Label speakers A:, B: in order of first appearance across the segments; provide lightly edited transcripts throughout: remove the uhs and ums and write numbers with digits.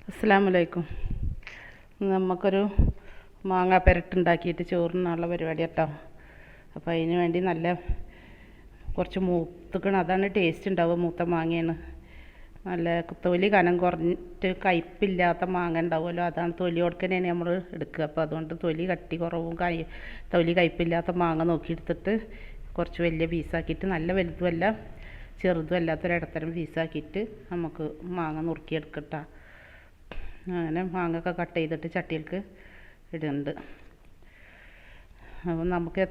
A: അസ്സലാമലൈക്കും. നമുക്കൊരു മാങ്ങ പെരട്ടുണ്ടാക്കിയിട്ട് ചോറിനുള്ള പരിപാടി കേട്ടോ. അപ്പോൾ അതിന് വേണ്ടി നല്ല കുറച്ച് മൂത്തുക്കണം, അതാണ് ടേസ്റ്റ് ഉണ്ടാവുക. മൂത്ത മാങ്ങയാണ്. നല്ല തൊലി കനം കുറഞ്ഞിട്ട് കയ്പ്പില്ലാത്ത മാങ്ങ ഉണ്ടാവുമല്ലോ, അതാണ് തൊലി കൊടുക്കണേന് നമ്മൾ എടുക്കുക. അപ്പോൾ അതുകൊണ്ട് തൊലി കട്ടി കുറവും തൊലി കയ്പ്പില്ലാത്ത മാങ്ങ നോക്കിയെടുത്തിട്ട് കുറച്ച് വലിയ പീസാക്കിയിട്ട്, നല്ല വലുതുമല്ല ചെറുതും അല്ലാത്തൊരു ഇടത്തരം പീസാക്കിയിട്ട് നമുക്ക് മാങ്ങ നുറുക്കിയെടുക്കട്ടോ. അങ്ങനെ മാങ്ങയൊക്കെ കട്ട് ചെയ്തിട്ട് ചട്ടിയിലേക്ക് ഇടുന്നുണ്ട്. അപ്പോൾ നമുക്ക്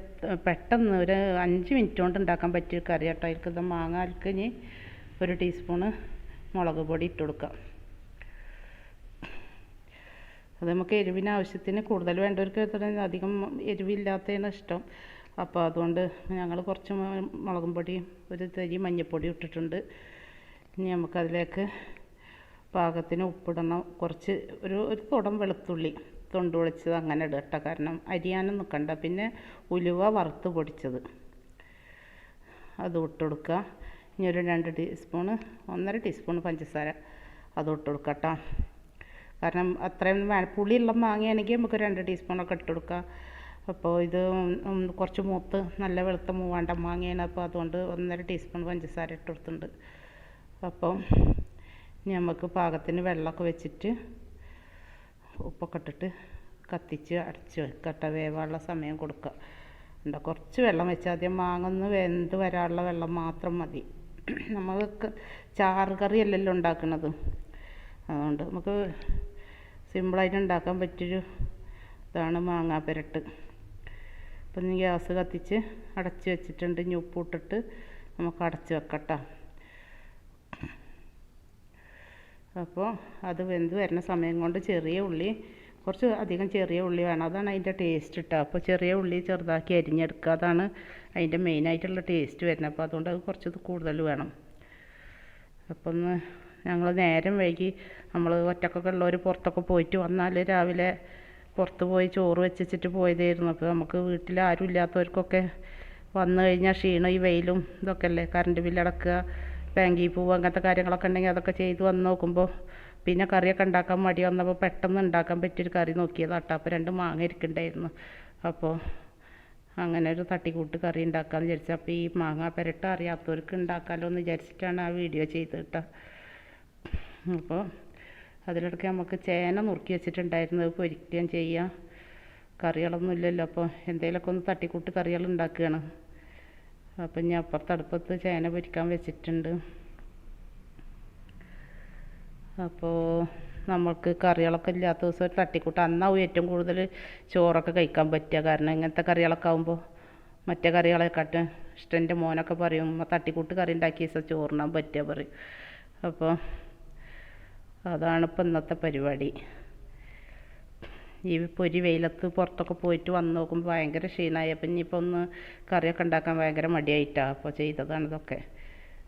A: പെട്ടെന്ന് ഒരു 5 മിനിറ്റ് കൊണ്ട് ഉണ്ടാക്കാൻ പറ്റിയ കറി കേട്ടോ. അതിൽക്ക് മാങ്ങ അൽക്കിനി 1 ടീസ്പൂണ് മുളക് പൊടി ഇട്ട് കൊടുക്കാം. അത് നമുക്ക് എരിവിന് ആവശ്യത്തിന് കൂടുതൽ വേണ്ടവർക്ക് അധികം എരിവില്ലാത്തതാണ് ഇഷ്ടം. അപ്പോൾ അതുകൊണ്ട് ഞങ്ങൾ കുറച്ച് മുളകും പൊടിയും ഒരു തരി മഞ്ഞൾപ്പൊടി ഇട്ടിട്ടുണ്ട്. ഇനി നമുക്കതിലേക്ക് പാകത്തിന് ഉപ്പിടണം. കുറച്ച് ഒരു തുടം വെളുത്തുള്ളി തൊണ്ട് പൊളിച്ചത് അങ്ങനെ ഇടട്ടോ, കാരണം അരിയാനും നിൽക്കണ്ട. പിന്നെ ഉലുവ വറുത്ത് പൊടിച്ചത് അത് ഇട്ട് കൊടുക്കുക. ഇനി ഒരു 2 ടീസ്പൂണ് 1.5 ടീസ്പൂൺ പഞ്ചസാര അത് ഇട്ട് കൊടുക്കുക കേട്ടോ. കാരണം അത്രയും പുളിയുള്ള മാങ്ങയാണെങ്കിൽ നമുക്ക് 2 ടീസ്പൂണൊക്കെ ഇട്ട് കൊടുക്കുക. അപ്പോൾ ഇത് കുറച്ച് മൂത്ത് നല്ല വെളുത്ത മൂവാണ്ട മാങ്ങയാണ്. അപ്പോൾ അതുകൊണ്ട് 1.5 ടീസ്പൂൺ പഞ്ചസാര ഇട്ട് കൊടുത്തിട്ടുണ്ട്. അപ്പോൾ ഇനി നമുക്ക് പാകത്തിന് വെള്ളമൊക്കെ വെച്ചിട്ട് ഉപ്പൊക്കെ ഇട്ടിട്ട് കത്തിച്ച് അടച്ച് വെക്കട്ടെ. വേവാനുള്ള സമയം കൊടുക്കുക. എന്താ കുറച്ച് വെള്ളം വെച്ചാൽ ആദ്യം മാങ്ങ ഒന്ന് വെന്ത് വരാനുള്ള വെള്ളം മാത്രം മതി. നമുക്ക് ചാറ് കറിയല്ലല്ലോ ഉണ്ടാക്കുന്നത്, അതുകൊണ്ട് നമുക്ക് സിമ്പിളായിട്ട് ഉണ്ടാക്കാൻ പറ്റിയൊരു ഇതാണ് മാങ്ങാ പെരട്ട്. അപ്പം ഇനി ഗ്യാസ് കത്തിച്ച് അടച്ച് വെച്ചിട്ടുണ്ട്. ഇനി ഉപ്പിട്ടിട്ട് നമുക്ക് അടച്ച് വെക്കട്ടോ. അപ്പോൾ അത് വെന്ത് വരുന്ന സമയം കൊണ്ട് ചെറിയ ഉള്ളി, കുറച്ച് അധികം ചെറിയ ഉള്ളി വേണം, അതാണ് അതിൻ്റെ ടേസ്റ്റ് കിട്ടുക. അപ്പോൾ ചെറിയ ഉള്ളി ചെറുതാക്കി അരിഞ്ഞെടുക്കുക, അതാണ് അതിൻ്റെ മെയിനായിട്ടുള്ള ടേസ്റ്റ് വരുന്നത്. അപ്പോൾ അതുകൊണ്ട് അത് കുറച്ച് കൂടുതൽ വേണം. അപ്പം ഒന്ന് ഞങ്ങൾ നേരം വൈകി, നമ്മൾ ഒറ്റക്കൊക്കെ ഉള്ളവർ പുറത്തൊക്കെ പോയിട്ട് വന്നാൽ രാവിലെ പുറത്ത് പോയി ചോറ് വെച്ചിട്ട് പോയതായിരുന്നു. അപ്പോൾ നമുക്ക് വീട്ടിൽ ആരും ഇല്ലാത്തവർക്കൊക്കെ വന്നു കഴിഞ്ഞാൽ ക്ഷീണം, ഈ വെയിലും ഇതൊക്കെ അല്ലേ, കറണ്ട് ബില്ലടക്കുക, ബാങ്കിൽ പോവുക, അങ്ങനത്തെ കാര്യങ്ങളൊക്കെ ഉണ്ടെങ്കിൽ അതൊക്കെ ചെയ്ത് വന്ന് നോക്കുമ്പോൾ പിന്നെ കറിയൊക്കെ ഉണ്ടാക്കാൻ മടി വന്നപ്പോൾ പെട്ടെന്ന് ഉണ്ടാക്കാൻ പറ്റിയൊരു കറി നോക്കിയതാട്ടോ. അപ്പോൾ 2 മാങ്ങ ഇരിക്കുന്നുണ്ടായിരുന്നു. അപ്പോൾ അങ്ങനെ ഒരു തട്ടിക്കൂട്ട് കറി ഉണ്ടാക്കാമെന്ന് വിചാരിച്ചു. അപ്പോൾ ഈ മാങ്ങ പെരട്ട് അറിയാത്തവർക്ക് ഉണ്ടാക്കാമല്ലോ എന്ന് വിചാരിച്ചിട്ടാണ് ആ വീഡിയോ ചെയ്ത് കേട്ടോ. അപ്പോൾ അതിലിടയ്ക്ക് നമുക്ക് ചേന നുറുക്കി വെച്ചിട്ടുണ്ടായിരുന്നത് പൊരിക്കുകയും ചെയ്യാം. കറികളൊന്നും ഇല്ലല്ലോ, അപ്പോൾ എന്തെങ്കിലുമൊക്കെ ഒന്ന് തട്ടിക്കൂട്ട് കറികൾ ഉണ്ടാക്കുകയാണ്. അപ്പം ഞാൻ അപ്പുറത്ത് അടുപ്പത്ത് ചേന പൊരിക്കാൻ വെച്ചിട്ടുണ്ട്. അപ്പോൾ നമ്മൾക്ക് കറികളൊക്കെ ഇല്ലാത്ത ദിവസം ഒരു തട്ടിക്കൂട്ട് അന്നാവും ഏറ്റവും കൂടുതൽ ചോറൊക്കെ കഴിക്കാൻ പറ്റുക. കാരണം ഇങ്ങനത്തെ കറികളൊക്കെ ആകുമ്പോൾ മറ്റേ കറികളെക്കാട്ടും ഇഷ്ടം. എൻ്റെ മോനൊക്കെ പറയും തട്ടിക്കൂട്ട് കറി ഉണ്ടാക്കിയ ദിവസം ചോറിനാൻ പറ്റുക പറയും. അപ്പോൾ അതാണ് ഇപ്പം ഇന്നത്തെ പരിപാടി. ഈ പൊരി വെയിലത്ത് പുറത്തൊക്കെ പോയിട്ട് വന്ന് നോക്കുമ്പോൾ ഭയങ്കര ക്ഷീണമായി. അപ്പം ഇനിയിപ്പോൾ ഒന്ന് കറിയൊക്കെ ഉണ്ടാക്കാൻ ഭയങ്കര മടിയായിട്ടാണ്. അപ്പോൾ ചെയ്തതാണ് ഇതൊക്കെ.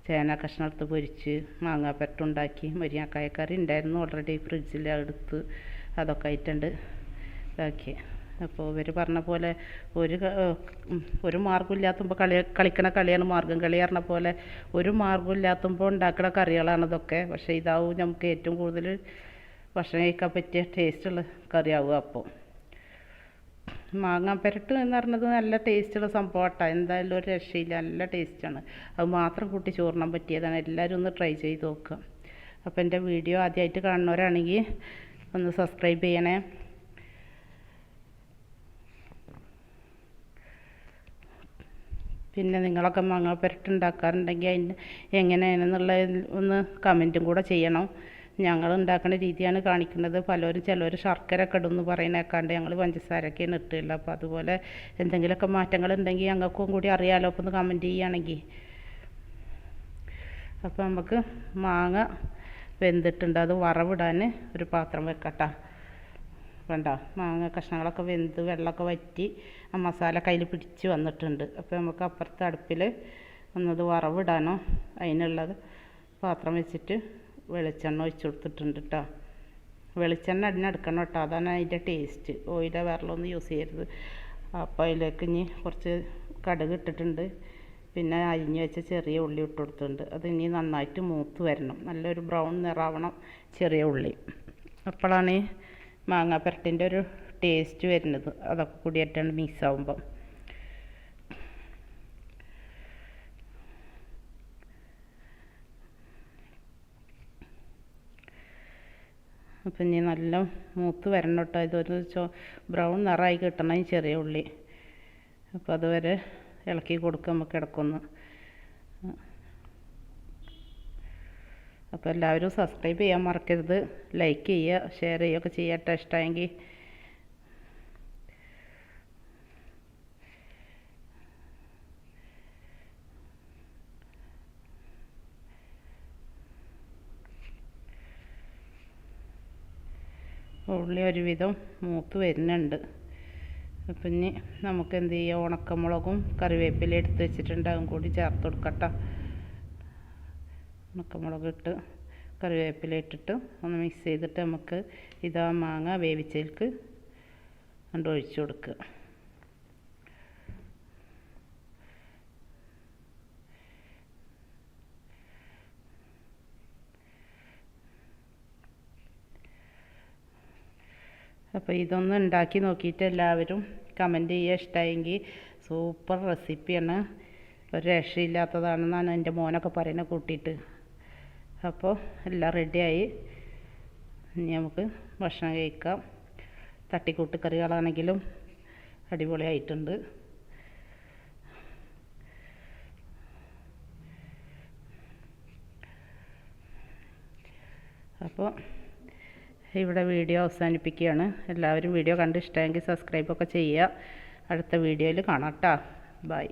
A: ചേന കഷ്ണം എടുത്ത് പൊരിച്ച് മാങ്ങാ പെരട്ടുണ്ടാക്കി. മുരിങ്ങക്കായ കറി ഉണ്ടായിരുന്നു ഓൾറെഡി ഫ്രിഡ്ജിൽ, എടുത്ത് അതൊക്കെ ആയിട്ടുണ്ട് ഇതാക്കി. അപ്പോൾ ഇവർ പറഞ്ഞ പോലെ ഒരു മാർഗ്ഗം ഇല്ലാത്തുമ്പോൾ കളിക്കണ കളിയാണ് മാർഗ്ഗം കളി പറഞ്ഞ പോലെ. ഒരു മാർഗ്ഗം ഇല്ലാത്തുമ്പോൾ ഉണ്ടാക്കുന്ന കറികളാണ് ഇതൊക്കെ. പക്ഷേ ഇതാവും നമുക്ക് ഏറ്റവും കൂടുതൽ ഭക്ഷണം കഴിക്കാൻ പറ്റിയ ടേസ്റ്റുള്ള കറിയാവുക. അപ്പോൾ മാങ്ങാ പെരട്ട് എന്ന് പറഞ്ഞത് നല്ല ടേസ്റ്റുള്ള സംഭവമാട്ടോ. എന്തായാലും ഒരു രക്ഷയില്ല, നല്ല ടേസ്റ്റാണ്. അത് മാത്രം കൂട്ടി ചോറിനാൻ പറ്റിയതാണ്. എല്ലാവരും ഒന്ന് ട്രൈ ചെയ്ത് നോക്കുക. അപ്പോൾ എൻ്റെ വീഡിയോ ആദ്യമായിട്ട് കാണുന്നവരാണെങ്കിൽ ഒന്ന് സബ്സ്ക്രൈബ് ചെയ്യണേ. പിന്നെ നിങ്ങളൊക്കെ മാങ്ങാ പെരട്ട് ഉണ്ടാക്കാറുണ്ടെങ്കിൽ അതിന് എങ്ങനെയാണെന്നുള്ള ഒന്ന് കമൻറ്റും കൂടെ ചെയ്യണം. ഞങ്ങൾ ഉണ്ടാക്കുന്ന രീതിയാണ് കാണിക്കുന്നത്. ചിലവർ ശർക്കര ഒക്കെ ഇടുമെന്ന് പറയുന്നേക്കാണ്ട് ഞങ്ങൾ പഞ്ചസാരയൊക്കെയാണ് ഇട്ടില്ല. അപ്പോൾ അതുപോലെ എന്തെങ്കിലുമൊക്കെ മാറ്റങ്ങളുണ്ടെങ്കിൽ ഞങ്ങൾക്കും കൂടി അറിയാമല്ലോ. അപ്പോൾ ഒന്ന് കമൻറ്റ് ചെയ്യുകയാണെങ്കിൽ. അപ്പോൾ നമുക്ക് മാങ്ങ വെന്തിട്ടുണ്ട്, അത് വറവിടാൻ ഒരു പാത്രം വെക്കട്ടോ. വേണ്ട മാങ്ങ കഷ്ണങ്ങളൊക്കെ വെന്ത് വെള്ളമൊക്കെ വറ്റി ആ മസാല കയ്യിൽ പിടിച്ച് വന്നിട്ടുണ്ട്. അപ്പോൾ നമുക്ക് അപ്പുറത്തെ അടുപ്പിൽ ഒന്നത് വറവിടാനോ അതിനുള്ളത് പാത്രം വെച്ചിട്ട് വെളിച്ചെണ്ണ ഒഴിച്ച് കൊടുത്തിട്ടുണ്ട് കേട്ടോ. വെളിച്ചെണ്ണ അതിനെടുക്കണം കേട്ടോ, അതാണ് അതിൻ്റെ ടേസ്റ്റ്. ഓയിലോ വേറെയൊന്നും യൂസ് ചെയ്യരുത്. അപ്പോൾ അതിലേക്ക് ഇനി കുറച്ച് കടുക് ഇട്ടിട്ടുണ്ട്. പിന്നെ അരിഞ്ഞ് വെച്ച ചെറിയ ഉള്ളി ഇട്ട് കൊടുത്തിട്ടുണ്ട്. അത് ഇനി നന്നായിട്ട് മൂത്ത് വരണം, നല്ലൊരു ബ്രൗൺ നിറാവണം ചെറിയ ഉള്ളി. അപ്പോഴാണ് ഈ മാങ്ങാ പുരട്ടിൻ്റെ ഒരു ടേസ്റ്റ് വരുന്നത്. അതൊക്കെ കൂടിയിട്ടാണ് മിക്സ് ആവുമ്പം. അപ്പം ഇനി നല്ല മൂത്ത് വരണം കേട്ടോ. ഇതൊരു ബ്രൗൺ നിറമായി കിട്ടണം ഈ ചെറിയ ഉള്ളി. അപ്പോൾ അതുവരെ ഇളക്കി കൊടുക്കുക നമുക്ക് ഇടക്കൊന്ന്. അപ്പോൾ എല്ലാവരും സബ്സ്ക്രൈബ് ചെയ്യാൻ മറക്കരുത്, ലൈക്ക് ചെയ്യുക, ഷെയർ ചെയ്യുകയൊക്കെ ചെയ്യട്ടെ ഇഷ്ടമായെങ്കിൽ. ഉള്ളി ഒരുവിധം മൂത്ത് വരുന്നുണ്ട്. അപ്പം ഇനി നമുക്ക് എന്ത് ചെയ്യുക, ഉണക്കമുളകും കറിവേപ്പില എടുത്ത് വെച്ചിട്ടുണ്ട്, അതും കൂടി ചേർത്ത് കൊടുക്കട്ടോ. ഉണക്കമുളക് ഇട്ട് കറിവേപ്പില ഇട്ടിട്ട് ഒന്ന് മിക്സ് ചെയ്തിട്ട് നമുക്ക് ഇതാ മാങ്ങ വേവിച്ചതിലേക്ക് കൊണ്ട് ഒഴിച്ചു കൊടുക്കുക. അപ്പോൾ ഇതൊന്ന് ഉണ്ടാക്കി നോക്കിയിട്ട് എല്ലാവരും കമൻറ്റ് ചെയ്യുക. ഇഷ്ടമായെങ്കിൽ സൂപ്പർ റെസിപ്പിയാണ്, ഒരു രക്ഷയില്ലാത്തതാണെന്നാണ് എൻ്റെ മോനൊക്കെ പറയുന്നത് കൂട്ടിയിട്ട്. അപ്പോൾ എല്ലാം റെഡിയായി. ഇനി നമുക്ക് ഭക്ഷണം കഴിക്കാം. തട്ടിക്കൂട്ട് കറികളാണെങ്കിലും അടിപൊളിയായിട്ടുണ്ട്. അപ്പോൾ ഇവിടെ വീഡിയോ അവസാനിപ്പിക്കുകയാണ്. എല്ലാവരും വീഡിയോ കണ്ട് ഇഷ്ടമെങ്കിൽ സബ്സ്ക്രൈബൊക്കെ ചെയ്യുക. അടുത്ത വീഡിയോയിൽ കാണാം കേട്ടോ. ബൈ.